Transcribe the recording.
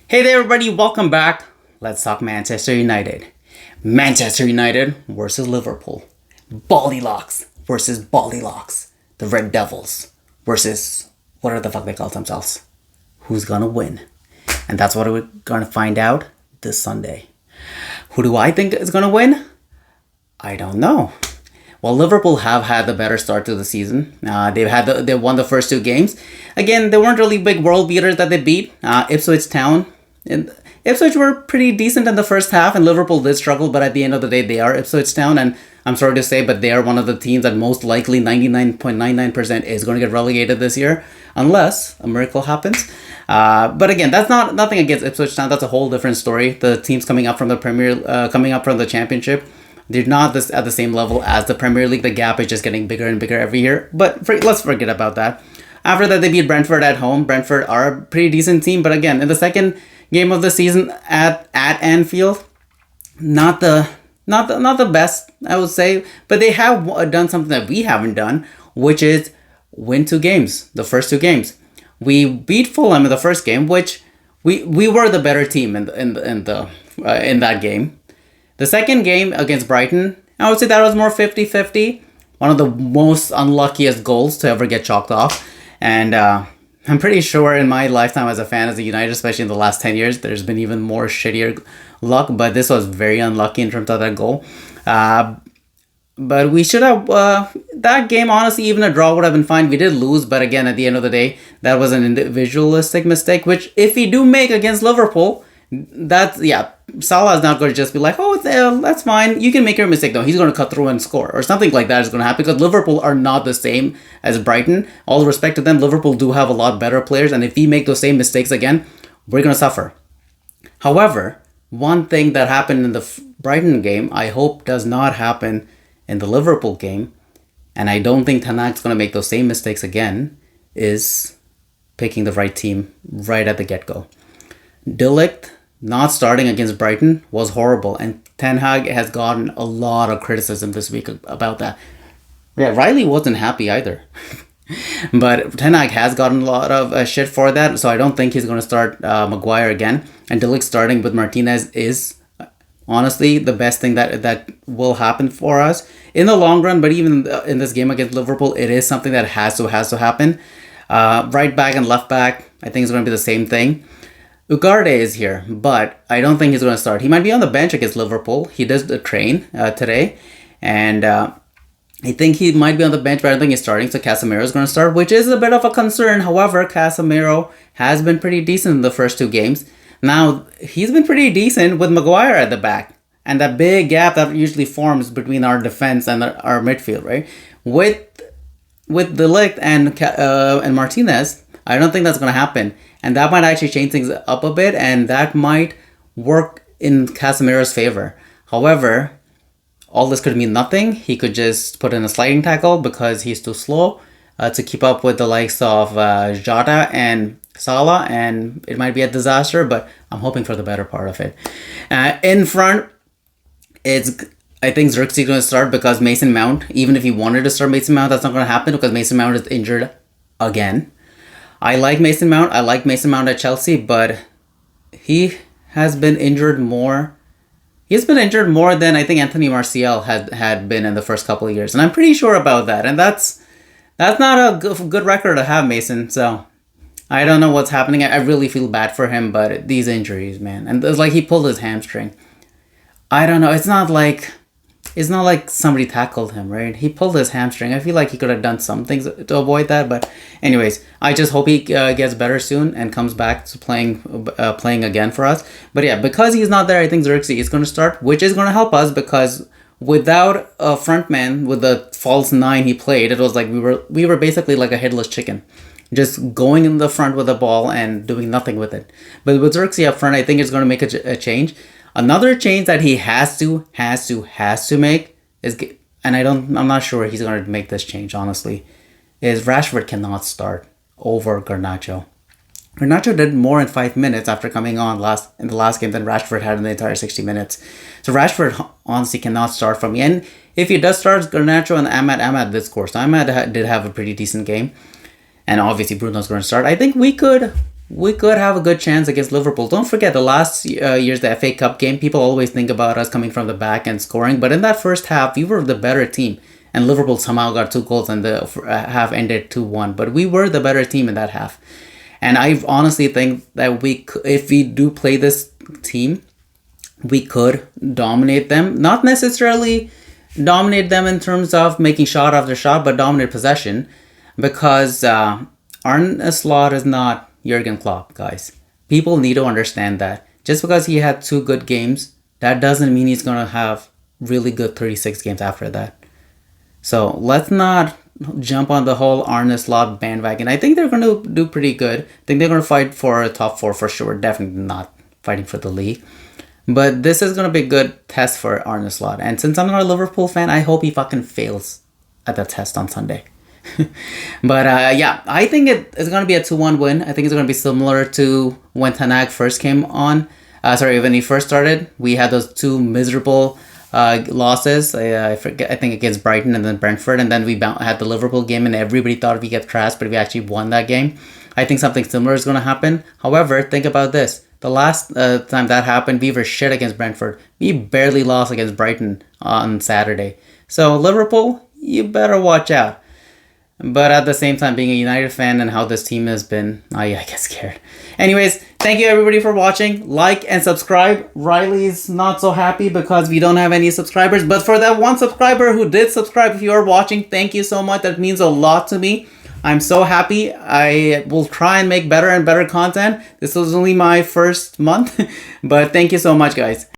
Hey there, everybody, welcome back. Let's talk Manchester United. Manchester United versus Liverpool. Ballylocks versus Ballylocks. The Red Devils versus whatever the fuck they call themselves. Who's gonna win? And that's what we're gonna find out this Sunday. Who do I think is gonna win? I don't know. Well, Liverpool have had the better start to the season. They won the first two games. Again, they weren't really big world beaters that they beat. Ipswich Town. And Ipswich were pretty decent in the first half, and Liverpool did struggle. But at the end of the day, they are Ipswich Town, and I'm sorry to say, but they are one of the teams that most likely 99.99% is going to get relegated this year, unless a miracle happens. But again, that's nothing against Ipswich Town. That's a whole different story. The teams coming up from the Championship. They're not at the same level as the Premier League. The gap is just getting bigger and bigger every year. But let's forget about that. After that, they beat Brentford at home. Brentford are a pretty decent team. But again, in the second game of the season at Anfield, not the best, I would say. But they have done something that we haven't done, which is win two games. The first two games. We beat Fulham in the first game, which we were the better team in that game. The second game against Brighton, I would say that was more 50-50. One of the most unluckiest goals to ever get chalked off. And I'm pretty sure in my lifetime as a fan of the United, especially in the last 10 years, there's been even more shittier luck. But this was very unlucky in terms of that goal. But we should have... that game, honestly, even a draw would have been fine. We did lose, but again, at the end of the day, that was an individualistic mistake. Which, if we do make against Liverpool... Salah is not going to just be like, oh, that's fine. You can make your mistake. No, he's going to cut through and score. Or something like that is going to happen because Liverpool are not the same as Brighton. All respect to them, Liverpool do have a lot better players. And if we make those same mistakes again, we're going to suffer. However, one thing that happened in the Brighton game, I hope does not happen in the Liverpool game. And I don't think Ten Hag's going to make those same mistakes again, is picking the right team right at the get-go. De Ligt not starting against Brighton was horrible, and Ten Hag has gotten a lot of criticism this week about that. Yeah, Riley wasn't happy either. But Ten Hag has gotten a lot of shit for that, so I don't think he's going to start Maguire again. And De Ligt starting with Martinez is honestly the best thing that will happen for us in the long run. But even in this game against Liverpool, it is something that has to happen. Right back and left back, I think it's going to be the same thing. Ugarte is here, but I don't think he's going to start. He might be on the bench against Liverpool. He does the train today, and I think he might be on the bench, but I don't think he's starting, so Casemiro is going to start, which is a bit of a concern. However, Casemiro has been pretty decent in the first two games. Now, he's been pretty decent with Maguire at the back, and that big gap that usually forms between our defense and our midfield, right? With De Ligt and Martinez, I don't think that's going to happen. And that might actually change things up a bit, and that might work in Casemiro's favor. However, all this could mean nothing. He could just put in a sliding tackle because he's too slow to keep up with the likes of Jota and Salah, and it might be a disaster, but I'm hoping for the better part of it. In front, I think Xerxes is going to start because Mason Mount, even if he wanted to start Mason Mount, that's not going to happen because Mason Mount is injured again. I like Mason Mount. I like Mason Mount at Chelsea, but he has been injured more. He's been injured more than I think Anthony Martial had been in the first couple of years, and I'm pretty sure about that. And that's not a good record to have, Mason. So I don't know what's happening. I really feel bad for him, but these injuries, man, and it's like he pulled his hamstring. I don't know. It's not like somebody tackled him, right? He pulled his hamstring. I feel like he could have done some things to avoid that. But anyways, I just hope he gets better soon and comes back to playing again for us. But yeah, because he's not there, I think Xerxes is going to start, which is going to help us because without a front man, with the false nine he played, it was like we were basically like a headless chicken, just going in the front with the ball and doing nothing with it. But with Xerxes up front, I think it's going to make a change. Another change that he has to make is, and I'm not sure he's going to make this change, honestly, is Rashford cannot start over Garnacho. Garnacho did more in 5 minutes after coming on in the last game than Rashford had in the entire 60 minutes. So Rashford honestly cannot start for me. And if he does start Garnacho and Ahmad did score. So Ahmad did have a pretty decent game. And obviously Bruno's going to start. I think we could we could have a good chance against Liverpool. Don't forget the last year's the FA Cup game. People always think about us coming from the back and scoring, but in that first half, we were the better team. And Liverpool somehow got 2 goals and the half ended 2-1. But we were the better team in that half. And I honestly think that if we do play this team, we could dominate them. Not necessarily dominate them in terms of making shot after shot, but dominate possession. Because Arne Slot is not Jurgen Klopp, guys. People need to understand that. Just because he had 2 good games, that doesn't mean he's going to have really good 36 games after that. So let's not jump on the whole Arne Slot bandwagon. I think they're going to do pretty good. I think they're going to fight for a top 4 for sure. Definitely not fighting for the league. But this is going to be a good test for Arne Slot. And since I'm not a Liverpool fan, I hope he fucking fails at the test on Sunday. But yeah, I think it's going to be a 2-1 win. I think it's going to be similar to when Ten Hag first came on. When he first started, we had those 2 miserable losses. I think against Brighton and then Brentford, and then we had the Liverpool game, and everybody thought we get trashed, but we actually won that game. I think something similar is going to happen. However, think about this: the last time that happened, we were shit against Brentford. We barely lost against Brighton on Saturday. So Liverpool, you better watch out. But at the same time, being a United fan and how this team has been, I get scared. Anyways, thank you everybody for watching. Like and subscribe. Riley's not so happy because we don't have any subscribers. But for that 1 subscriber who did subscribe, if you are watching, thank you so much. That means a lot to me. I'm so happy. I will try and make better and better content. This was only my first month. But thank you so much, guys.